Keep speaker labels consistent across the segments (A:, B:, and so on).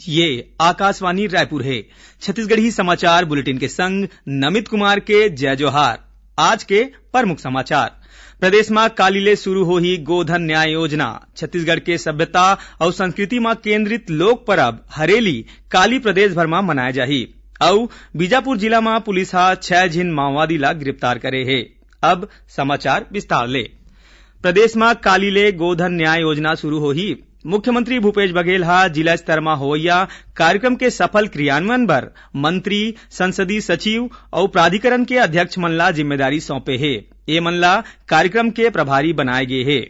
A: ये आकाशवाणी रायपुर है। छत्तीसगढ़ी समाचार बुलेटिन के संग नमित कुमार के जय जोहार। आज के प्रमुख समाचार। प्रदेश में काली ले शुरू हो ही गोधन न्याय योजना। छत्तीसगढ़ के सभ्यता और संस्कृति में केंद्रित लोक पर्व हरेली काली प्रदेश भर में मनाया जाही। और बीजापुर जिला में पुलिस 6 झिन माओवादी ला गिरफ्तार करे है। अब समाचार विस्तार ले। प्रदेश में काली ले गोधन न्याय योजना शुरू हो ही। मुख्यमंत्री भूपेश बघेल जिला स्तर में होवैया कार्यक्रम के सफल क्रियान्वयन बर मंत्री, संसदीय सचिव और प्राधिकरण के अध्यक्ष मन ला जिम्मेदारी सौंपे है। ये मन ला कार्यक्रम के प्रभारी बनाए गए है।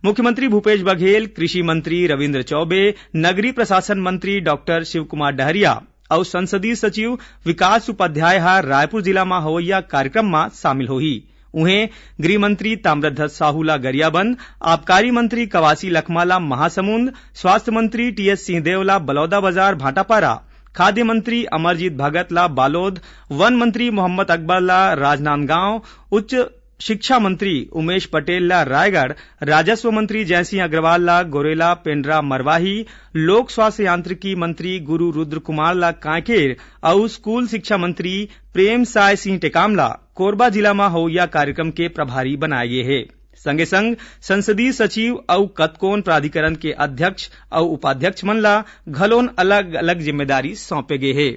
A: मुख्यमंत्री भूपेश बघेल, कृषि मंत्री रविन्द्र चौबे, नगरीय प्रशासन मंत्री डॉक्टर शिव कुमार डहरिया और संसदीय सचिव विकास उपाध्याय रायपुर जिला में होवैया कार्यक्रम में शामिल होही। उन्हें गृह मंत्री ताम्रध्वज साहू ला गरियाबंद, आबकारी मंत्री कवासी लखमा महासमुंद, स्वास्थ्य मंत्री टीएस सिंहदेव ला बलौदा बाजार भाटापारा, खाद्य मंत्री अमरजीत भगत ला बालोद, वन मंत्री मोहम्मद अकबर ला राजनांदगांव, उच्च शिक्षा मंत्री उमेश पटेल ला रायगढ़, राजस्व मंत्री जयसिंह अग्रवाल ला गोरेला पेंड्रा मरवाही, लोक स्वास्थ्य यांत्रिकी मंत्री गुरु रुद्र कुमार ला कांकेर और स्कूल शिक्षा मंत्री प्रेम साय सिंह टेकाम ला कोरबा जिला में होवैया कार्यक्रम के प्रभारी बनाए गए है। संगे संग संसदीय सचिव और कतकोन प्राधिकरण के अध्यक्ष और उपाध्यक्ष मन ला घलोन अलग अलग जिम्मेदारी सौंपे गए है।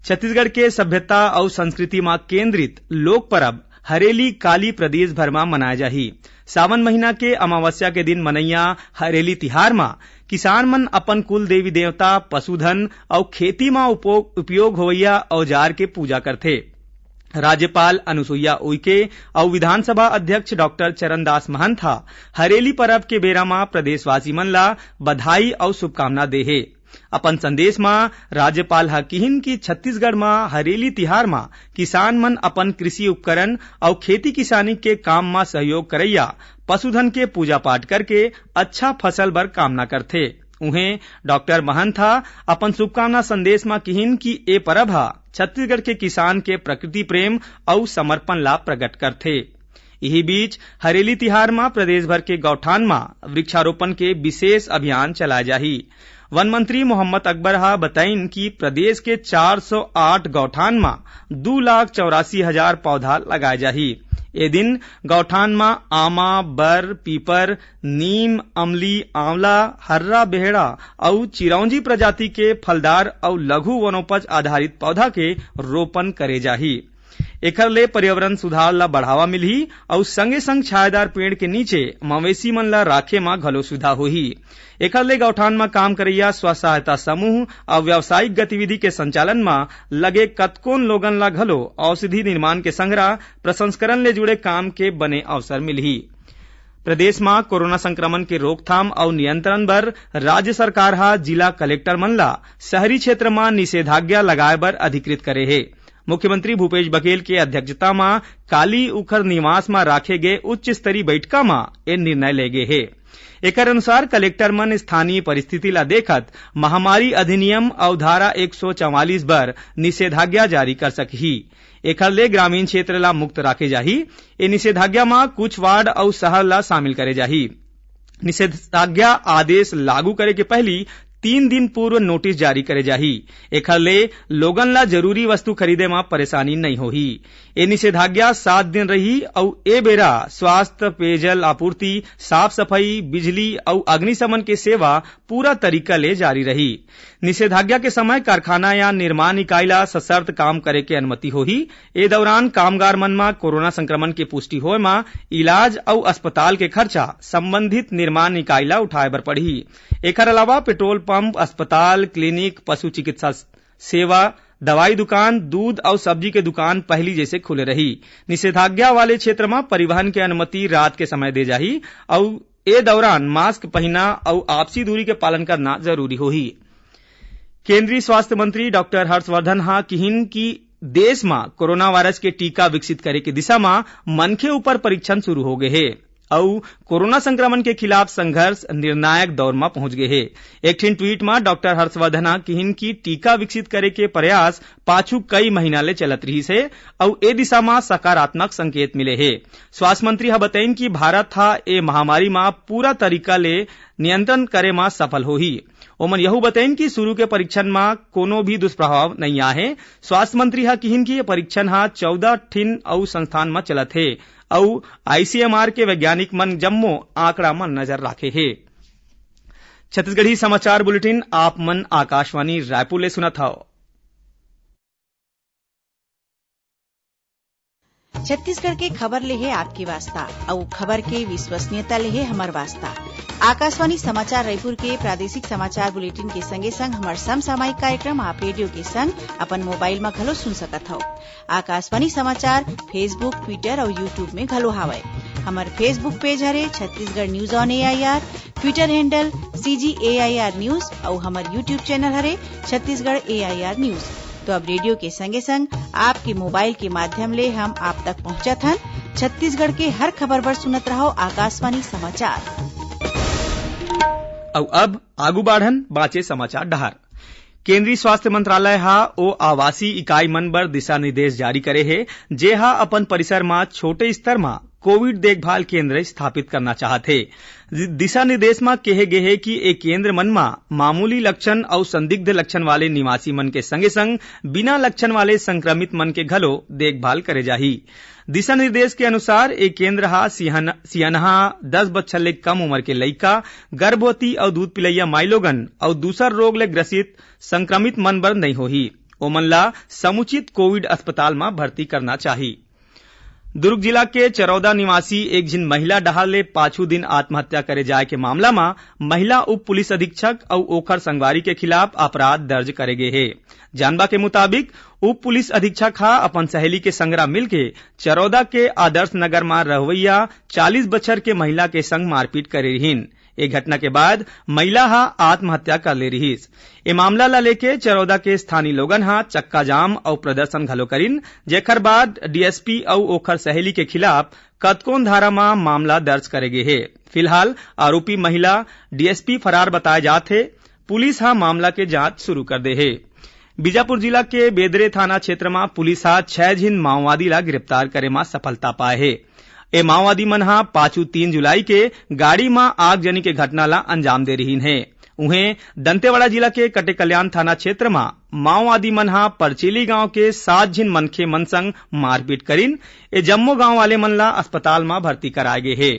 A: छत्तीसगढ़ के सभ्यता और संस्कृति में केंद्रित लोक पर्व हरेली काली प्रदेश भर में मनाया जाही। सावन महीना के अमावस्या के दिन मनैया हरेली तिहार में किसान मन अपन कुल देवी देवता, पशुधन और खेती में उपयोग होवैया औजार के पूजा करथे। राज्यपाल अनुसुईया उइके और विधानसभा अध्यक्ष डॉक्टर चरणदास महंत हरेली पर्व के बेरा में प्रदेशवासी मन ला बधाई और शुभकामना दे है। अपन संदेश में राज्यपाल किहिन की छत्तीसगढ़ में हरेली तिहार में किसान मन अपन कृषि उपकरण और खेती किसानी के काम में सहयोग करैया पशुधन के पूजा पाठ करके अच्छा फसल बर कामना करथे। उन्हें डॉक्टर महंत अपन शुभकामना संदेश में किहिन की ए पर्व छत्तीसगढ़ के किसान के प्रकृति प्रेम और समर्पण ला प्रकट करथे। यही बीच हरेली तिहार में प्रदेश भर के गौठान में वृक्षारोपण के विशेष अभियान चलाए जाही। वन मंत्री मोहम्मद अकबर बताइन कि प्रदेश के 408 गौठान में 2,84,000 पौधा लगाए जाही। ए दिन गौठान में आमा, बर, पीपर, नीम, अमली, आंवला, हर्रा, बेहड़ा और चिरौंजी प्रजाति के फलदार और लघु वनोपज आधारित पौधा के रोपण करे जाही। एकर ले पर्यावरण सुधार ला बढ़ावा मिलही और संगे संग छायादार पेड़ के नीचे मवेशी मन ला राखे में घलो सुविधा होही। एकर ले गौठान में काम करैया स्व सहायता समूह और व्यावसायिक गतिविधि के संचालन में लगे कतकोन लोगन ला घलो औषधि निर्माण के संग्रह प्रसंस्करण ले जुड़े काम के बने अवसर मिलही। प्रदेश में कोरोना संक्रमण के रोकथाम और नियंत्रण बर राज्य सरकार जिला कलेक्टर मन ला शहरी क्षेत्र में निषेधाज्ञा लगाए बर अधिकृत करे है। मुख्यमंत्री भूपेश बघेल के अध्यक्षता में काली उखर निवास में राखे गए उच्च स्तरीय बैठका में ये निर्णय ले गए है। एकर अनुसार कलेक्टर मन स्थानीय परिस्थिति ला देखत महामारी अधिनियम और धारा 144 बर निषेधाज्ञा जारी कर सकही। एकर ले ग्रामीण क्षेत्र ला मुक्त राखे जाही। ये निषेधाज्ञा में कुछ वार्ड और शहर ला शामिल करे जाही। निषेधाज्ञा आदेश लागू करे के पहली 3 दिन पूर्व नोटिस जारी करे जाही। एकर ले लोगन ला जरूरी वस्तु खरीदे में परेशानी नहीं होही। ए निषेधाज्ञा 7 दिन रही और ए बेरा स्वास्थ्य, पेयजल आपूर्ति, साफ सफाई, बिजली और अग्निशमन के सेवा पूरा तरीका ले जारी रही। निषेधाज्ञा के समय कारखाना या निर्माण इकाई ला सशर्त काम करे के अनुमति होही। ए दौरान कामगार मन में कोरोना संक्रमण के पुष्टि होए में इलाज और अस्पताल के खर्चा संबंधित निर्माण इकाई ला उठाए बर पड़ही। एकर अलावा पेट्रोल पंप, अस्पताल, क्लिनिक, पशु चिकित्सा सेवा, दवाई दुकान, दूध और सब्जी के दुकान पहली जैसे खुले रही। निषेधाज्ञा वाले क्षेत्र में परिवहन के अनुमति रात के समय दे जाही और ए दौरान मास्क पहनना और आपसी दूरी के पालन करना जरूरी होही। केंद्रीय स्वास्थ्य मंत्री डॉक्टर हर्षवर्धन किहिन की देश में कोरोना वायरस के टीका विकसित करे के दिशा में मनखे ऊपर परीक्षण शुरू हो गए है और कोरोना संक्रमण के खिलाफ संघर्ष निर्णायक दौर में पहुंच गए है। एक ठिन ट्वीट में डॉक्टर हर्षवर्धन किहिन की टीका विकसित करे के प्रयास पाछू कई महीना ले चलत रही से और ए दिशा में सकारात्मक संकेत मिले है। स्वास्थ्य मंत्री बताइन कि भारत ए महामारी में पूरा तरीका ले नियंत्रण करे में सफल होही। ओमन यहू बताइन कि शुरू के परीक्षण में कोनो भी दुष्प्रभाव नहीं आहे। स्वास्थ्य मंत्री किहिन की परीक्षण 14 ठिन और संस्थान में चलत है और आईसीएमआर के वैज्ञानिक मन जम्मो आंकड़ा मन नजर राखे है। छत्तीसगढ़ी समाचार बुलेटिन आप मन आकाशवाणी रायपुर ले सुनत हव।
B: छत्तीसगढ़ के खबर ले है आपकी वास्ता और खबर के विश्वसनीयता ले है हमर वास्ता। आकाशवाणी समाचार रायपुर के प्रादेशिक समाचार बुलेटिन के संगे संग हमार समसामयिक कार्यक्रम आप रेडियो के संग अपन मोबाइल में घलो सुन सकत हव। आकाशवाणी समाचार फेसबुक, ट्विटर और यूट्यूब में घलो हावय। हमार फेसबुक पेज हरे Chhattisgarh news on AIR, Twitter handle CGAIR news और हमार यूट्यूब चैनल हरे छत्तीसगढ़ AIR न्यूज। तो अब रेडियो के संगे संग आपके मोबाइल के माध्यम ले हम आप तक पहुंचत हन। छत्तीसगढ़ के हर खबर पर सुनत रहो आकाशवाणी समाचार।
A: और अब आगू बाढ़न बाँचे समाचार डहार। केंद्रीय स्वास्थ्य मंत्रालय ओ आवासीय इकाई मन बर दिशा निर्देश जारी करे है जे अपन परिसर में छोटे स्तर में कोविड देखभाल केंद्र स्थापित करना चाहते। दिशा निर्देश में कहे गए है कि एक केंद्र मन में मामूली लक्षण और संदिग्ध लक्षण वाले निवासी मन के संगे संग बिना लक्षण वाले संक्रमित मन के घलो देखभाल करे जाही। दिशा निर्देश के अनुसार एक केंद्र सियनहा 10 बच्चन ले कम उम्र के लइका, गर्भवती और दूध पिलैया माइलोगन और दूसर रोग ले ग्रसित संक्रमित मन बर नहीं होही। ओमन ला समुचित कोविड अस्पताल में भर्ती करना चाहिए। दुर्ग जिला के चरौदा निवासी एक जिन महिला डहार ले पाछू दिन आत्महत्या करे जाए के मामला में महिला उप पुलिस अधीक्षक और ओखर संगवारी के खिलाफ अपराध दर्ज करे गए है। जानबा के मुताबिक उप पुलिस अधीक्षक अपन सहेली के संगरा मिलके चरौदा के आदर्श नगर में रहवैया 40 बछर के महिला के संग मारपीट करे रहीन। एक घटना के बाद महिला आत्महत्या कर ले रहीस। ए मामला ला लेके चरौदा के स्थानीय लोगन चक्का जाम और प्रदर्शन घलो करीन, जेकर बाद डीएसपी और ओखर सहेली के खिलाफ कतकोन धारा में मामला दर्ज करे गए है। फिलहाल आरोपी महिला डीएसपी फरार बताए जाते। पुलिस मामला के जांच शुरू कर दे है। बीजापुर जिला के बेदरे थाना क्षेत्र में पुलिस 6 जिन माओवादी ला गिरफ्तार करे में सफलता पाए है। ए माओवादी मन पाछू 3 जुलाई के गाड़ी में आगजनी के घटना ला अंजाम दे रही है। उन्हें दंतेवाड़ा जिला के कटे कल्याण थाना क्षेत्र में माओवादी मन परचेली गांव के 7 जिन मनखे मन संग मारपीट करीन। ए जम्मो गांव वाले मन ला अस्पताल में भर्ती कराए गए है।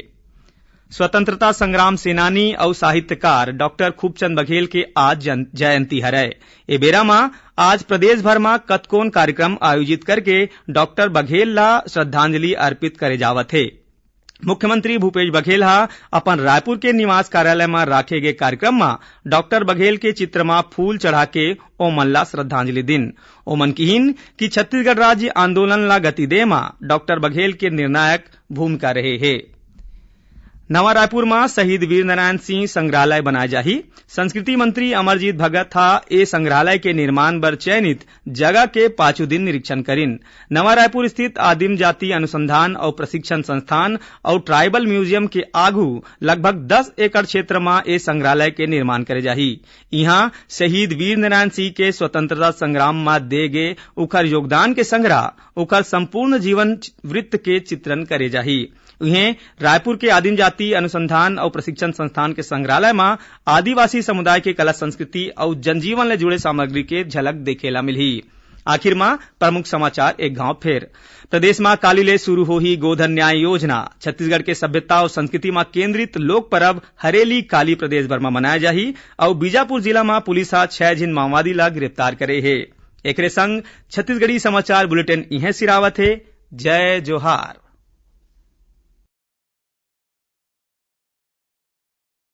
A: स्वतंत्रता संग्राम सेनानी और साहित्यकार डॉक्टर खूबचंद बघेल के आज जयंती हरै। ए बेरा में आज प्रदेश भर में कतकोन कार्यक्रम आयोजित करके डॉक्टर बघेल ला श्रद्धांजलि अर्पित करे जावत है। मुख्यमंत्री भूपेश बघेल अपन रायपुर के निवास कार्यालय में राखे गए कार्यक्रम में डॉक्टर बघेल के चित्र में फूल चढ़ा के ओमन ला श्रद्धांजलि दिन। ओमन किहिन कि छत्तीसगढ़ राज्य आंदोलन ला गति दे में डॉक्टर बघेल के निर्णायक भूमिका रहे है। नवा रायपुर में शहीद वीर नारायण सिंह संग्रहालय बनाए जाही। संस्कृति मंत्री अमरजीत भगत ए संग्रहालय के निर्माण बर चयनित जगह के पाछू दिन निरीक्षण करीन। नवा रायपुर स्थित आदिम जाति अनुसंधान और प्रशिक्षण संस्थान और ट्राइबल म्यूजियम के आगू लगभग 10 एकड़ क्षेत्र में ए संग्रहालय के निर्माण करे जाही। यहाँ शहीद वीर नारायण सिंह के स्वतंत्रता संग्राम में दे गए उखर योगदान के संग्रह उखर संपूर्ण जीवन वृत्त के चित्रण करे जाही। उन्हें रायपुर के आदिम जाति अनुसंधान और प्रशिक्षण संस्थान के संग्रहालय में आदिवासी समुदाय के कला संस्कृति और जनजीवन ले जुड़े सामग्री के झलक देखेला मिली। आखिर में प्रमुख समाचार एक गांव फेर। प्रदेश में काली ले शुरू होही गोधन न्याय योजना। छत्तीसगढ़ के सभ्यता और संस्कृति में केंद्रित लोक पर्व हरेली काली प्रदेश भर में मनाया जाही और बीजापुर जिला में पुलिस 6 जिन माओवादी ला गिरफ्तार करे है। एकरे संग छत्तीसगढ़ी समाचार बुलेटिन इहे सिरावत है। जय जोहार।